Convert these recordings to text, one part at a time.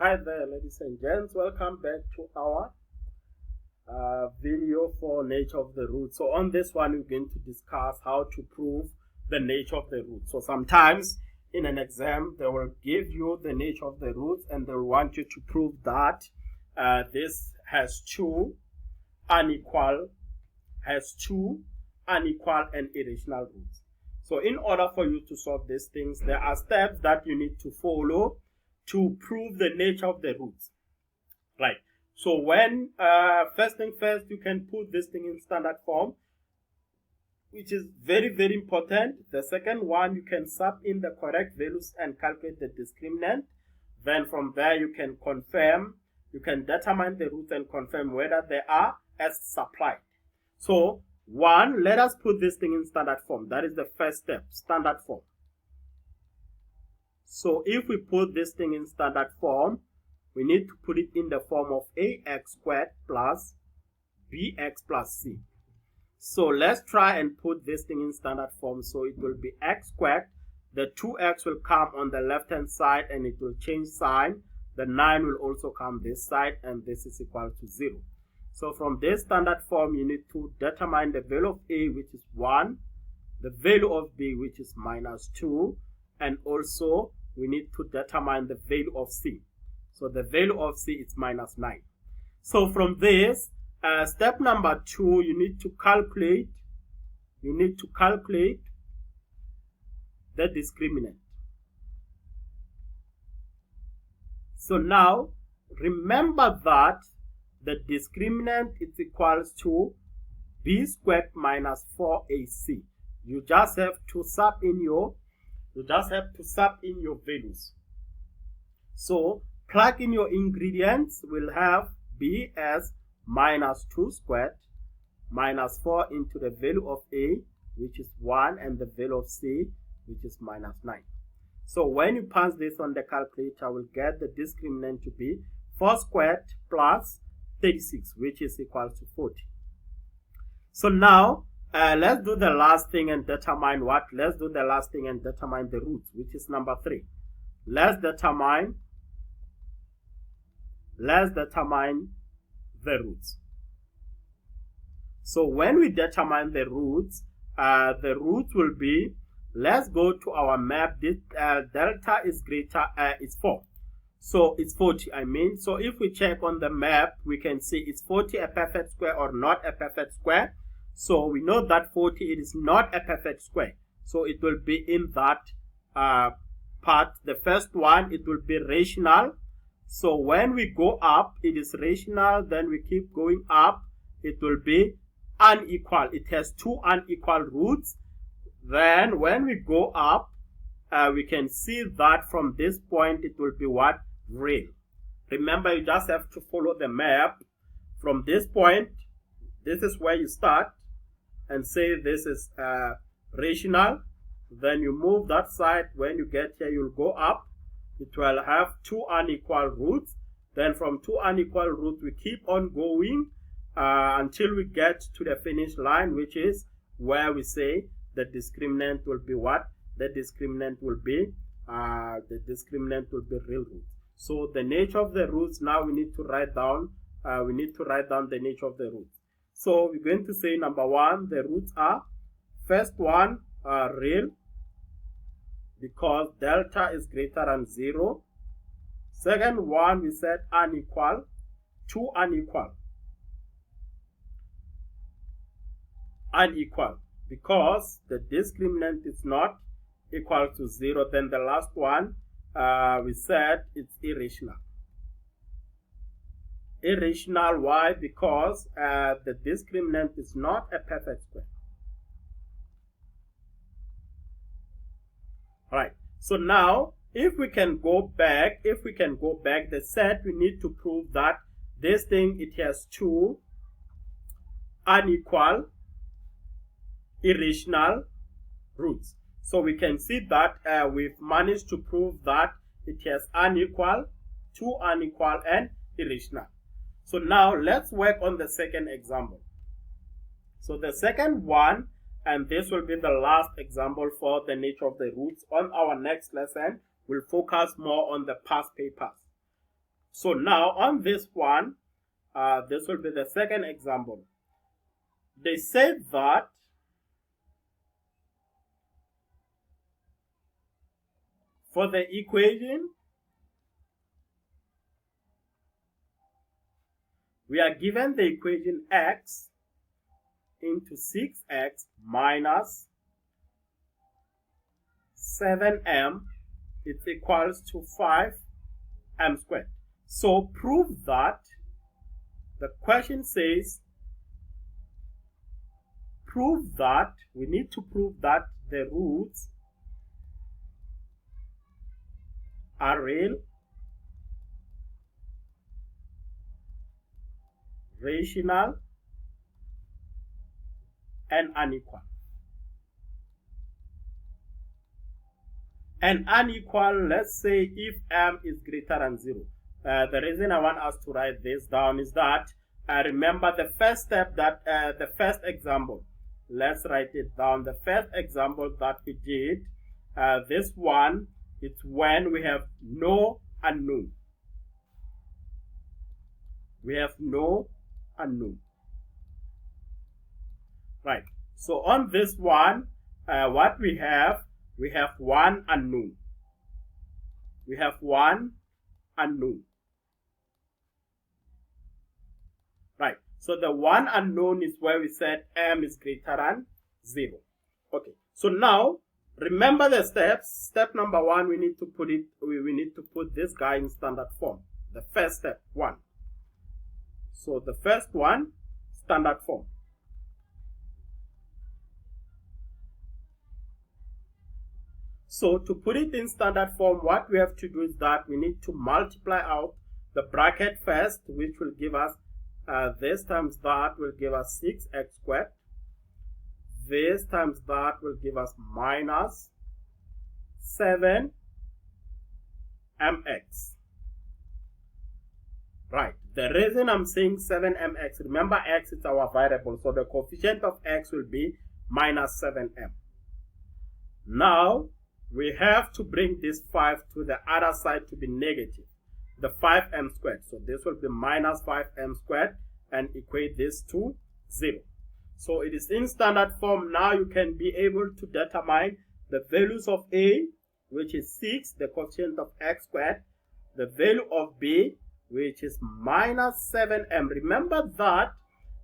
Hi there, ladies and gents. Welcome back to our video for nature of the root. So on this one, we're going to discuss how to prove the nature of the root. So sometimes in an exam, they will give you the nature of the roots and they'll want you to prove that this has two unequal and irrational roots. So in order for you to solve these things, there are steps that you need to follow to prove the nature of the roots. Right. So when first thing first, you can put this thing in standard form, which is very, very important. The second one, you can sub in the correct values and calculate the discriminant. Then from there, you can determine the roots and confirm whether they are as supplied. So one, let us put this thing in standard form. That is the first step, standard form. So if we put this thing in standard form, we need to put it in the form of ax squared plus bx plus c. So let's try and put this thing in standard form. So it will be x squared. The 2x will come on the left hand side and it will change sign. The 9 will also come this side and this is equal to 0. So from this standard form, you need to determine the value of a, which is 1, the value of b, which is minus 2, and also we need to determine the value of c. So the value of c is minus 9. So from this, step number 2, you need to calculate the discriminant. So now remember that the discriminant is equals to b squared minus 4ac. You just have to sub in your values. So plug in your ingredients. We'll have b as minus 2 squared minus 4 into the value of a, which is 1, and the value of c, which is minus 9. So when you pass this on the calculator, we'll get the discriminant to be 4 squared plus 36, which is equal to 40. So now let's do the last thing and determine what? Let's do the last thing and determine the roots, which is number 3. Let's determine the roots. So when we determine the roots will be, let's go to our map. This delta is greater, is 4. So it's 40, So if we check on the map, we can see is 40 a perfect square or not a perfect square. So we know that 40, it is not a perfect square. So it will be in that part. The first one, it will be rational. So when we go up, it is rational. Then we keep going up. It will be unequal. It has two unequal roots. Then when we go up, we can see that from this point, it will be what? Real. Remember, you just have to follow the map. From this point, this is where you start and say this is rational. Then you move that side. When you get here, you'll go up. It will have two unequal roots. Then from two unequal roots, we keep on going until we get to the finish line, which is where we say the discriminant will be what? The discriminant will be real root. So the nature of the roots, now we need to write down the nature of the roots. So we're going to say number 1, the roots are, first one, real, because delta is greater than 0. Second one, we said unequal, 2 unequal, because the discriminant is not equal to 0. Then the last one, we said it's irrational. Irrational, why? Because the discriminant is not a perfect square. Right. So now, if we can go back, they said we need to prove that this thing, it has two unequal irrational roots. So we can see that we've managed to prove that it has unequal, two unequal, and irrational. So now let's work on the second example. So the second one, and this will be the last example for the nature of the roots. On our next lesson, we'll focus more on the past papers. So now on this one, this will be the second example. They said that for the equation, we are given the equation x into 6x minus 7m is equals to 5m squared. So prove that, the question says, prove that, we need to prove that the roots are real, rational, and unequal. And unequal, let's say if m is greater than 0. The reason I want us to write this down is that, remember the first step, that the first example, let's write it down. The first example that we did, this one, it's when we have no unknown. We have no unknown. Right. So on this one, what we have one unknown. We have one unknown. Right. So the one unknown is where we said m is greater than 0. Okay. So now remember the steps. Step number 1, we need to put it. We need to put this guy in standard form. The first step 1. So the first one, standard form. So to put it in standard form, what we have to do is that we need to multiply out the bracket first, which will give us this times that will give us 6x squared. This times that will give us minus 7mx. Right. The reason I'm saying 7mx, remember x is our variable, so the coefficient of x will be minus 7m. Now, we have to bring this 5 to the other side to be negative, the 5m squared. So this will be minus 5m squared and equate this to 0. So it is in standard form. Now you can be able to determine the values of a, which is 6, the coefficient of x squared, the value of b, which is minus 7m. Remember that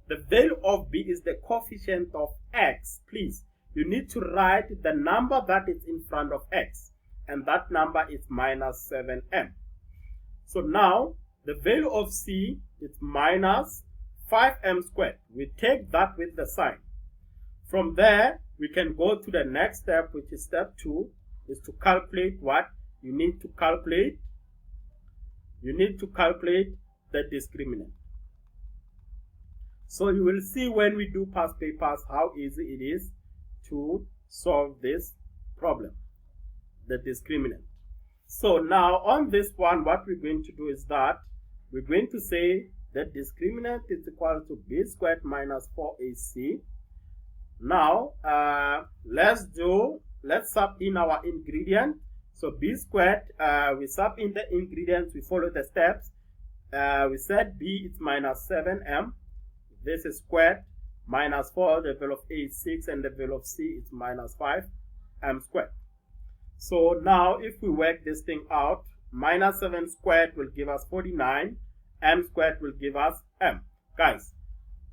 the value of b is the coefficient of x. Please, you need to write the number that is in front of x, and that number is minus 7m. So now the value of c is minus 5m squared. We take that with the sign. From there, we can go to the next step, which is step 2, is to calculate what? You need to calculate the discriminant. So you will see when we do past papers how easy it is to solve this problem, the discriminant. So now on this one, what we're going to do is that we're going to say that discriminant is equal to b squared minus 4ac. Now let's sub in our ingredient. So b squared, we sub in the ingredients, we follow the steps. We said b is minus 7m. This is squared minus 4, the value of a is 6, and the value of c is minus 5m squared. So now if we work this thing out, minus 7 squared will give us 49, m squared will give us m. Guys,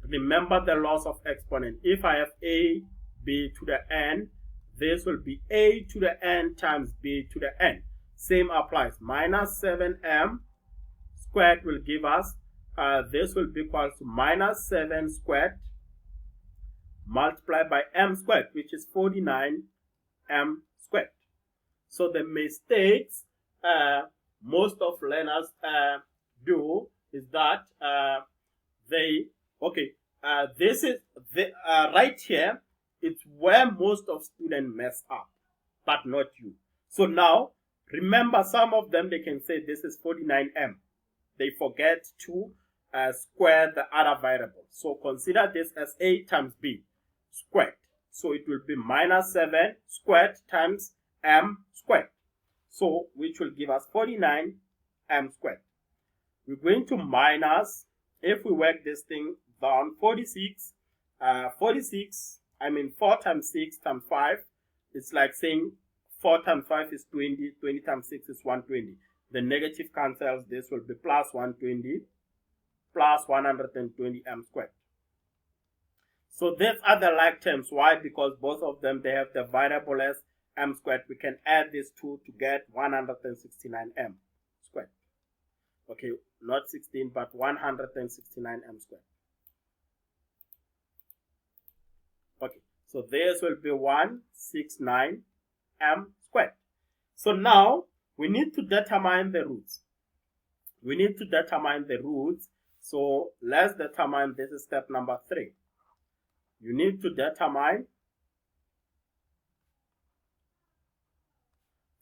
remember the laws of exponent. If I have a, b to the n, this will be a to the n times b to the n. Same applies. Minus 7m squared will give us, this will be equal to minus 7 squared multiplied by m squared, which is 49m squared. So the mistakes most of learners do is that this is right here, it's where most of students mess up, but not you. So now remember, some of them, they can say this is 49m. They forget to square the other variable. So consider this as a times b squared. So it will be minus 7 squared times m squared. So which will give us 49m squared. we're going to minus, if we work this thing down, 4 times 6 times 5, it's like saying 4 times 5 is 20, 20 times 6 is 120. The negative cancels, this will be plus 120 plus 120 m squared. So these are the like terms. Why? Because both of them, they have the variable as m squared. We can add these two to get 169 m squared. Okay, not 16, but 169 m squared. Okay, so this will be 169 m squared. So now we need to determine the roots. So let's determine, this is step number 3. You need to determine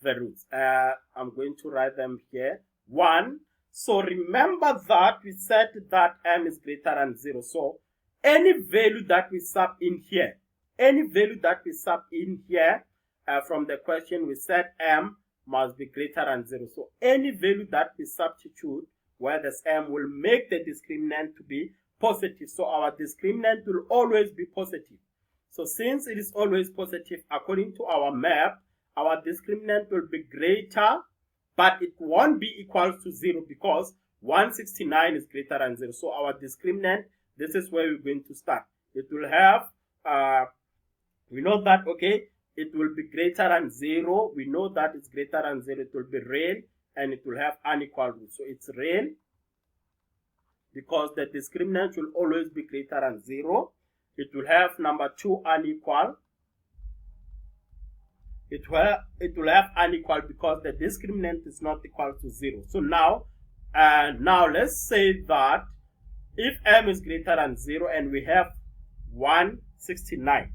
the roots. I'm going to write them here. 1. So remember that we said that m is greater than 0. So any value that we sub in here, from the question, we said m must be greater than 0. So any value that we substitute where this m will make the discriminant to be positive. So our discriminant will always be positive. So since it is always positive, according to our map, our discriminant will be greater, but it won't be equal to 0 because 169 is greater than 0. So our discriminant, this is where we're going to start. It will have, we know that, okay, it will be greater than 0. We know that it's greater than 0. It will be real, and it will have unequal roots. So it's real because the discriminant will always be greater than 0. It will have number 2 unequal. It will have unequal because the discriminant is not equal to 0. So now let's say that if m is greater than 0 and we have 169,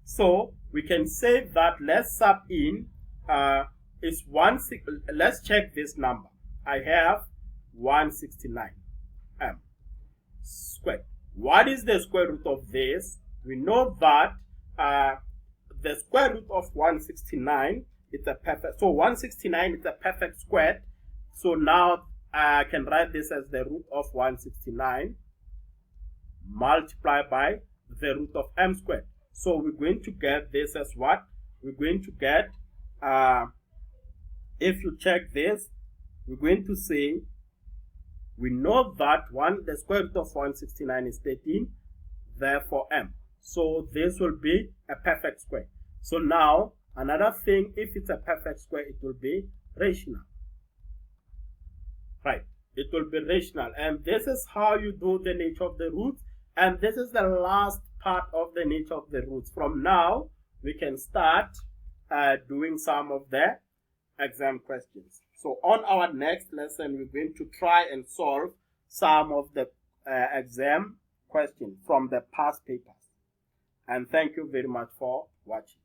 so we can say that let's sub in is let's check this number. I have 169 m squared. What is the square root of this? We know that the square root of 169 is a perfect. So 169 is a perfect square. So now I can write this as the root of 169 multiplied by the root of m squared. So we're going to get this as what? We're going to get, if you check this, we're going to say, we know that the square root of 169 is 13, therefore m. So this will be a perfect square. So now, another thing, if it's a perfect square, it will be rational. Right, it will be rational. And this is how you do the nature of the roots. And this is the last part of the nature of the roots. From now, we can start doing some of the exam questions. So on our next lesson, we're going to try and solve some of the exam questions from the past papers. And thank you very much for watching.